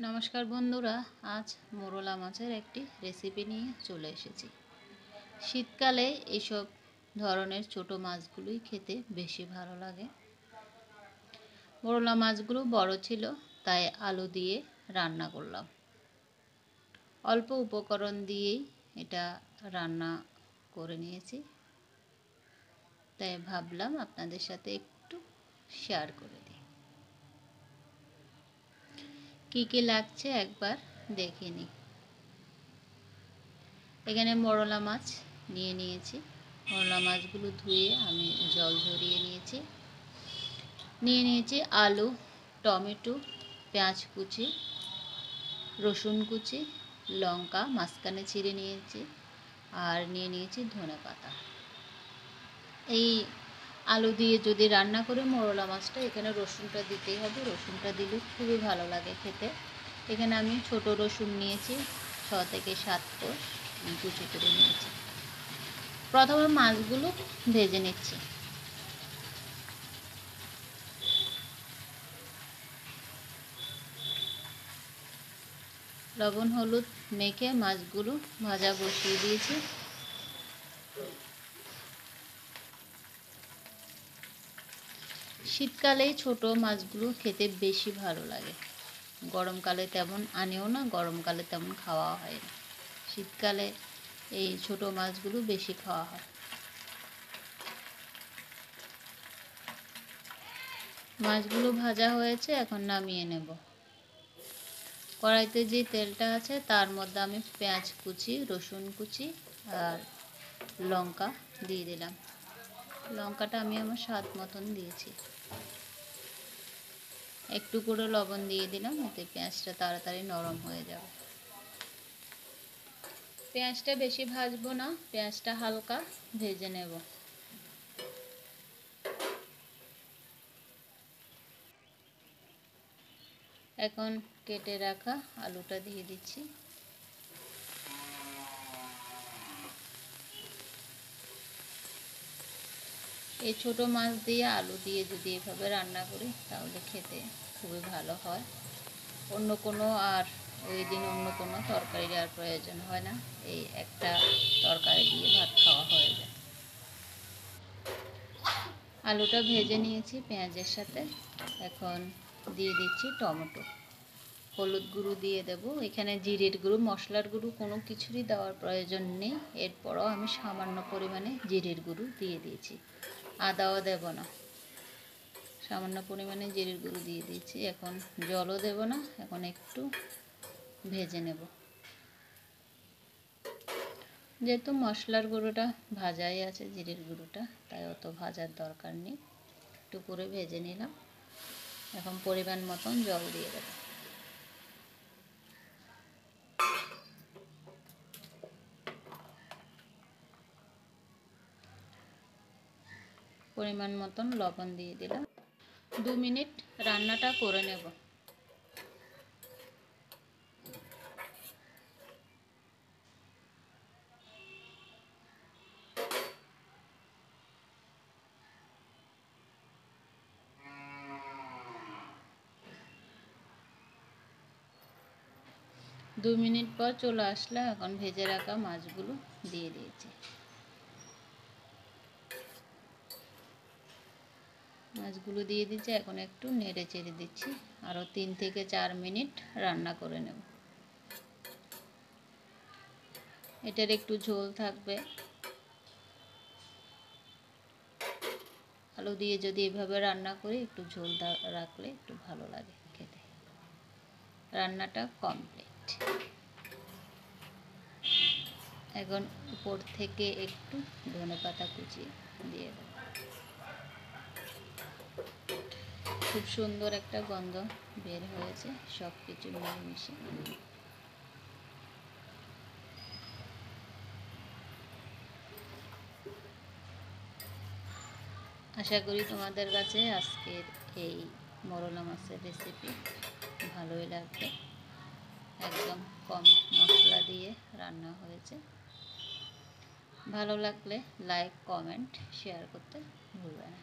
নমস্কার বন্ধুরা, আজ মোরলা মাছের একটি রেসিপি নিয়ে চলে এসেছি। শীতকালে এইসব ধরনের ছোট মাছগুলোই খেতে বেশি ভালো লাগে। মোরলা মাছগুলো বড় ছিল, তাই আলু দিয়ে রান্না করলাম। অল্প উপকরণ দিয়েই এটা রান্না করে নিয়েছি, তাই ভাবলাম আপনাদের সাথে একটু শেয়ার করে দিই। কী কী লাগছে একবার দেখে নিই। এখানে মোরলা মাছ নিয়েছি। মোরলা মাছগুলো ধুয়ে আমি জল ঝরিয়ে নিয়েছি আলু, টমেটো, পেঁয়াজ কুচি, রসুন কুচি, লঙ্কা মাঝখানে চিড়ে নিয়েছি, আর নিয়েছি ধনেপাতা। এই আলু দিয়ে যদি রান্না করে মোরলা মাছটা, এখানে রসুনটা দিতেই হবে। রসুনটা দিলে খুবই ভালো লাগে খেতে। এখানে আমি ছোট রসুন নিয়েছি, 6 থেকে 7 কোষ কুচি করে নিয়েছি। প্রথমে মাছগুলো ভেজে নিচ্ছি। লবণ হলুদ মেখে মাছগুলো ভাজা বসিয়ে দিয়েছি। শীতকালেই ছোট মাছগুলো খেতে বেশি ভালো লাগে। গরমকালে তেমন আনেও না, গরমকালে তেমন খাওয়া হয় না। শীতকালে এই ছোট মাছগুলো বেশি খাওয়া হয়। মাছগুলো ভাজা হয়েছে, এখন নামিয়ে নেব। কড়াইতে যে তেলটা আছে তার মধ্যে আমি পেঁয়াজ কুচি, রসুন কুচি আর লঙ্কা দিয়ে দিলাম। লঙ্কাটা আমি আমার স্বাদ মতন দিয়েছি। একটু করে লবণ দিয়ে দিলাম, এতে পেঁয়াজটা তাড়াতাড়ি নরম হয়ে যাবে। পেঁয়াজটা বেশি ভাজবো না, পেঁয়াজটা হালকা ভেজে নেব। এখন কেটে রাখা আলুটা দিয়ে দিচ্ছি। এই ছোট মাছ দিয়ে আলু দিয়ে যদি এভাবে রান্না করি তাহলে খেতে খুবই ভালো হয়। অন্য কোনো তরকারির আর প্রয়োজন হয় না। এই একটা তরকারি দিয়ে ভাত খাওয়া হয়ে যায়। আলুটা ভেজে নিয়েছি পেঁয়াজের সাথে। এখন দিয়ে দিচ্ছি টমেটো। হলুদ গুঁড়ো দিয়ে দেব। এখানে জিরের গুঁড়ো, মশলার গুঁড়ো কোনো কিছুরই দেওয়ার প্রয়োজন নেই। এরপরও আমি সামান্য পরিমাণে জিরের গুঁড়ো দিয়ে দিয়েছি। আদাও দেব না, সামান্য পরিমাণে জিরের গুঁড়ো দিয়ে দিয়েছি। এখন জলও দেব না, এখন একটু ভেজে নেব। যেহেতু মশলার গুঁড়োটা ভাজাই আছে, জিরের গুঁড়োটা, তাই অত ভাজার দরকার নেই। একটু করে ভেজে নিলাম। এখন পরিমাণ মতন জল দিয়ে দেব। পরিমাণ মতন লবণ দিয়ে দিলাম। 2 মিনিট রান্নাটা করে নেব। দু মিনিট পর চলে আসলাম। এখন ভেজে রাখা মাছগুলো দিয়ে দিয়েছি। মাছগুলো দিয়ে দিচ্ছি, এখন একটু নেড়ে চেড়ে দিচ্ছি। আরও 3 থেকে 4 মিনিট রান্না করে নেব। এটার একটু ঝোল থাকবে। আলু দিয়ে যদি এভাবে রান্না করি, একটু ঝোল রাখলে একটু ভালো লাগে খেতে। রান্নাটা কমপ্লিট। এখন উপর থেকে একটু ধনেপাতা কুচি দিয়ে দেব। খুব সুন্দর একটা গন্ধ বের হয়েছে সব কিছু মিলেমিশে। আশা করি তোমাদের কাছে আজকের এই মোরলা মাছের রেসিপি ভালোই লাগবে। একদম কম মশলা দিয়ে রান্না হয়েছে। ভালো লাগলে লাইক, কমেন্ট, শেয়ার করতে ভুলবে না।